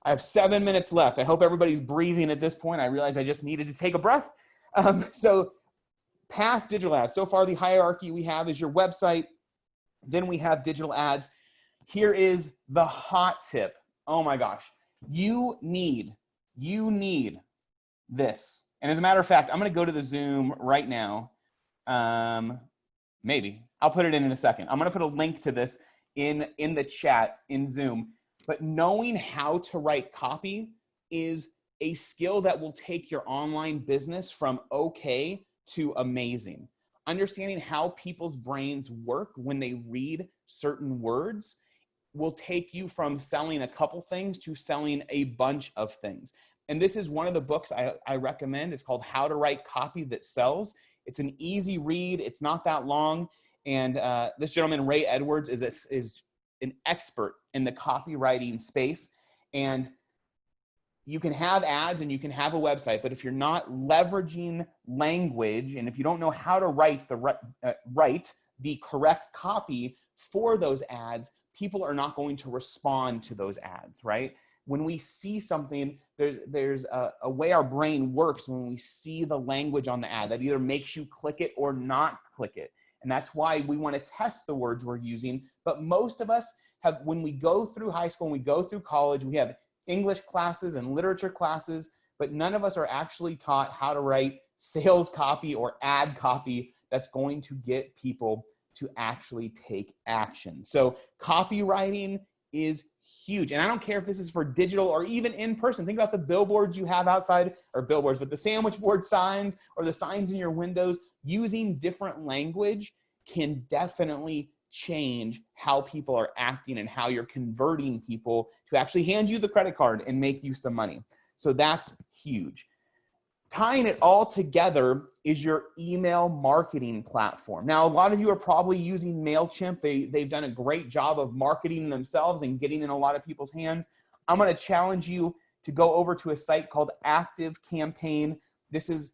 I have 7 minutes left. I hope everybody's breathing at this point. I realized I just needed to take a breath. So past digital ads. So far, the hierarchy we have is your website. Then we have digital ads. Here is the hot tip. Oh my gosh. You need this. And as a matter of fact, I'm going to go to the Zoom right now. Maybe. I'll put it in a second. I'm going to put a link to this in the chat in Zoom. But knowing how to write copy is a skill that will take your online business from okay to amazing. Understanding how people's brains work when they read certain words will take you from selling a couple things to selling a bunch of things. And this is one of the books I recommend. It's called How to Write Copy That Sells. It's an easy read. It's not that long. And this gentleman, Ray Edwards, is an expert in the copywriting space. And you can have ads and you can have a website, but if you're not leveraging language and if you don't know how to write the correct copy for those ads, people are not going to respond to those ads, right? When we see something, there's a way our brain works when we see the language on the ad that either makes you click it or not click it. And that's why we want to test the words we're using. But most of us have, when we go through high school and we go through college, we have English classes and literature classes, but none of us are actually taught how to write sales copy or ad copy that's going to get people to actually take action. So copywriting is huge. And I don't care if this is for digital or even in person. Think about the billboards you have outside, or billboards, but the sandwich board signs or the signs in your windows. Using different language can definitely change how people are acting and how you're converting people to actually hand you the credit card and make you some money. So that's huge. Tying it all together is your email marketing platform. Now, a lot of you are probably using MailChimp. They've done a great job of marketing themselves and getting in a lot of people's hands. I'm going to challenge you to go over to a site called ActiveCampaign. This is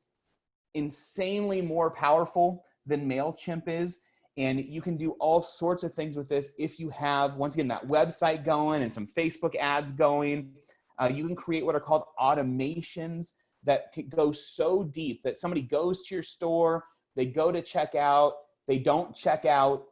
insanely more powerful than MailChimp is. And you can do all sorts of things with this if you have, once again, that website going and some Facebook ads going. You can create what are called automations that can go so deep that somebody goes to your store, they go to check out, they don't check out,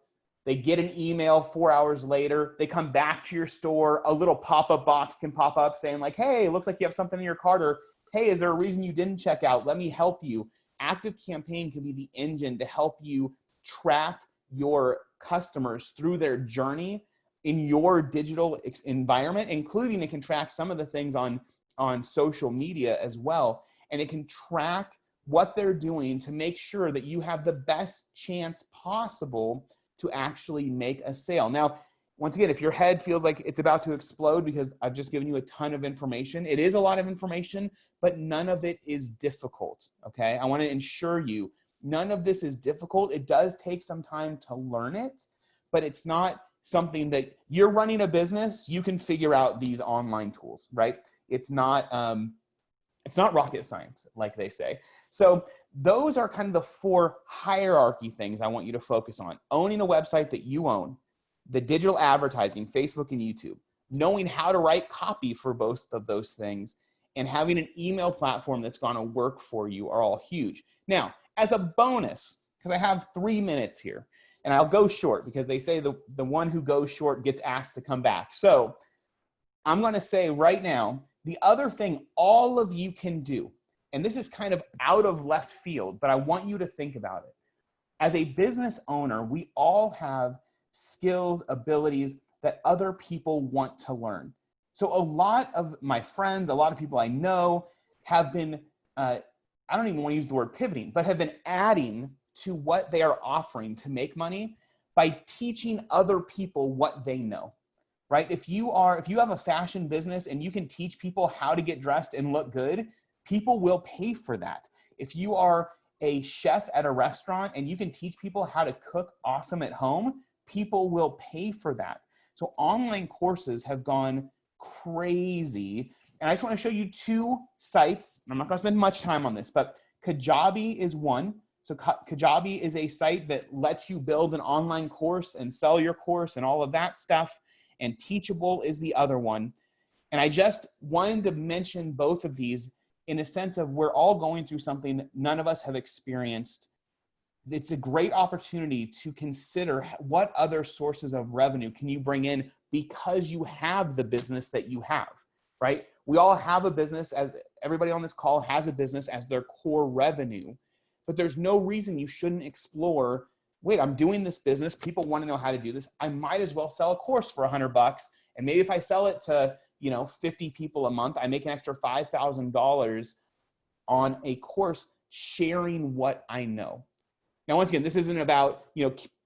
they get an email 4 hours later, they come back to your store, a little pop-up box can pop up saying like, hey, it looks like you have something in your cart, or hey, is there a reason you didn't check out? Let me help you. ActiveCampaign can be the engine to help you track your customers through their journey in your digital environment, including it can track some of the things on social media as well. And it can track what they're doing to make sure that you have the best chance possible to actually make a sale. Now, once again, if your head feels like it's about to explode because I've just given you a ton of information, it is a lot of information, but none of it is difficult, okay? I want to ensure you, none of this is difficult. It does take some time to learn it, but it's not something that you're running a business, you can figure out these online tools, right? It's not rocket science, like they say. So those are kind of the 4 hierarchy things I want you to focus on. Owning a website that you own, the digital advertising, Facebook and YouTube, knowing how to write copy for both of those things, and having an email platform that's going to work for you are all huge. Now, as a bonus, because I have 3 minutes here, and I'll go short because they say the one who goes short gets asked to come back. So I'm going to say right now, the other thing all of you can do, and this is kind of out of left field, but I want you to think about it. As a business owner, we all have skills, abilities that other people want to learn. So a lot of my friends, a lot of people I know have been, I don't even want to use the word pivoting, but have been adding to what they are offering to make money by teaching other people what they know, right? If you have a fashion business and you can teach people how to get dressed and look good, people will pay for that. If you are a chef at a restaurant and you can teach people how to cook awesome at home, people will pay for that. So online courses have gone crazy. And I just want to show you 2 sites. I'm not going to spend much time on this, but Kajabi is one. So Kajabi is a site that lets you build an online course and sell your course and all of that stuff. And Teachable is the other one. And I just wanted to mention both of these in a sense of we're all going through something none of us have experienced. It's a great opportunity to consider what other sources of revenue can you bring in because you have the business that you have, right? We all have a business, as everybody on this call has a business as their core revenue, but there's no reason you shouldn't explore, wait, I'm doing this business. People want to know how to do this. I might as well sell a course for $100. And maybe if I sell it to, 50 people a month, I make an extra $5,000 on a course sharing what I know. Now, once again, this isn't about,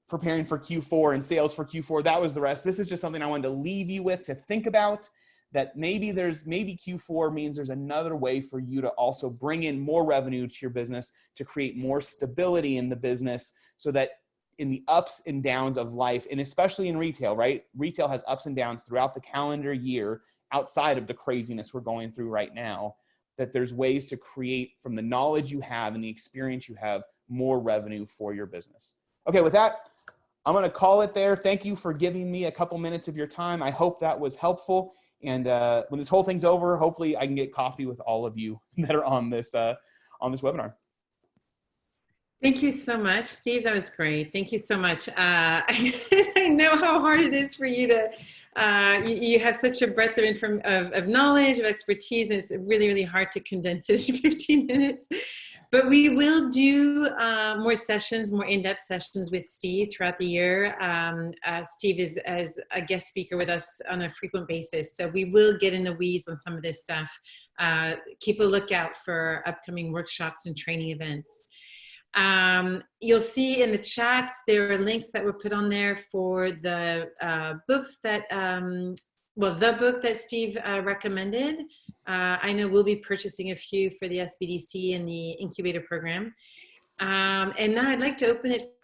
preparing for Q4 and sales for Q4. That was the rest. This is just something I wanted to leave you with to think about, that maybe Q4 means there's another way for you to also bring in more revenue to your business, to create more stability in the business, so that in the ups and downs of life, and especially in retail, right? Retail has ups and downs throughout the calendar year outside of the craziness we're going through right now, that there's ways to create from the knowledge you have and the experience you have more revenue for your business. Okay, with that, I'm going to call it there. Thank you for giving me a couple minutes of your time. I hope that was helpful. And when this whole thing's over, hopefully I can get coffee with all of you that are on this webinar. Thank you so much, Steve. That was great. Thank you so much. I know how hard it is for you to, you have such a breadth of knowledge, of expertise, and it's really, really hard to condense it in 15 minutes. But we will do more sessions, more in-depth sessions with Steve throughout the year. Steve is as a guest speaker with us on a frequent basis. So we will get in the weeds on some of this stuff. Keep a lookout for upcoming workshops and training events. You'll see in the chats, there are links that were put on there for the books that, the book that Steve recommended. I know we'll be purchasing a few for the SBDC and the incubator program. And now I'd like to open it.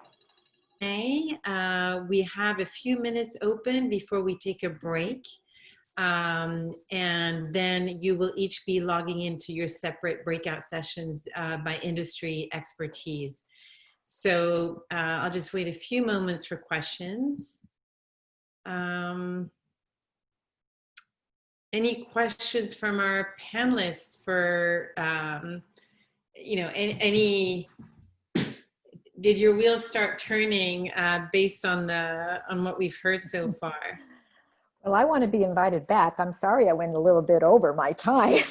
We have a few minutes open before we take a break. And then you will each be logging into your separate breakout sessions by industry expertise. So I'll just wait a few moments for questions. Any questions from our panelists for, did your wheels start turning based on what we've heard so far? Well, I want to be invited back. I'm sorry I went a little bit over my time.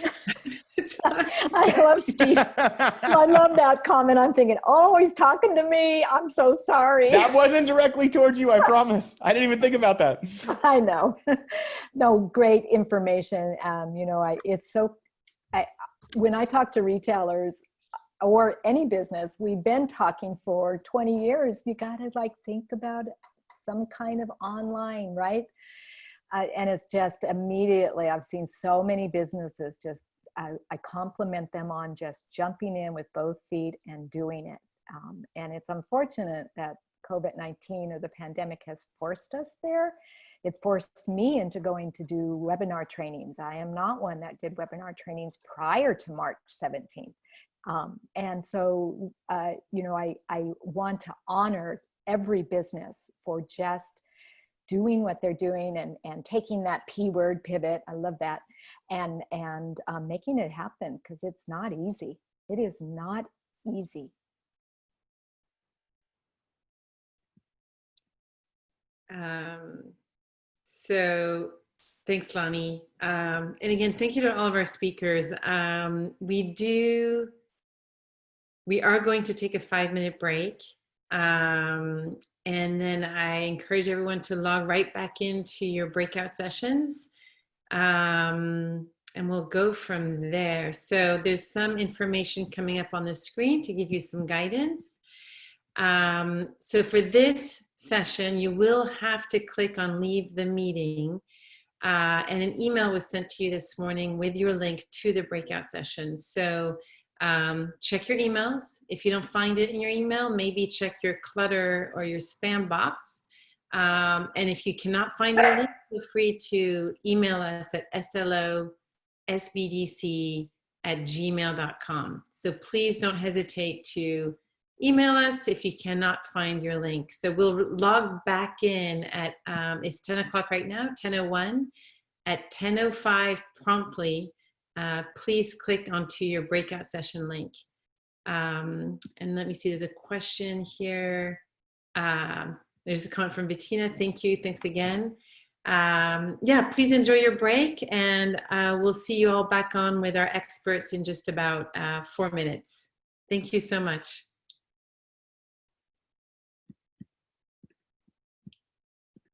I love Steve. I love that comment. I'm thinking, oh, he's talking to me. I'm so sorry. That wasn't directly towards you, I promise. I didn't even think about that. I know. No, great information. When I talk to retailers or any business, we've been talking for 20 years. You got to think about some kind of online, right? And it's just immediately, I've seen so many businesses just, I compliment them on just jumping in with both feet and doing it. And it's unfortunate that COVID-19 or the pandemic has forced us there. It's forced me into going to do webinar trainings. I am not one that did webinar trainings prior to March 17th. And so, you know, I want to honor every business for just doing what they're doing and taking that P word, pivot. I love that. And making it happen, because it's not easy. It is not easy. So thanks, Lani. And again, thank you to all of our speakers. We are going to take a 5-minute break. And then I encourage everyone to log right back into your breakout sessions. And we'll go from there. So there's some information coming up on the screen to give you some guidance. So for this session, you will have to click on leave the meeting. And an email was sent to you this morning with your link to the breakout session. So check your emails. If you don't find it in your email, maybe check your clutter or your spam box. And if you cannot find your link, feel free to email us at slosbdc@gmail.com. So please don't hesitate to email us if you cannot find your link. So we'll log back in at, it's 10 o'clock right now, 10:01. At 10:05 promptly, please click onto your breakout session link. And let me see, there's a question here. There's a comment from Bettina. Thank you. Thanks again. Yeah, please enjoy your break, and we'll see you all back on with our experts in just about 4 minutes. Thank you so much.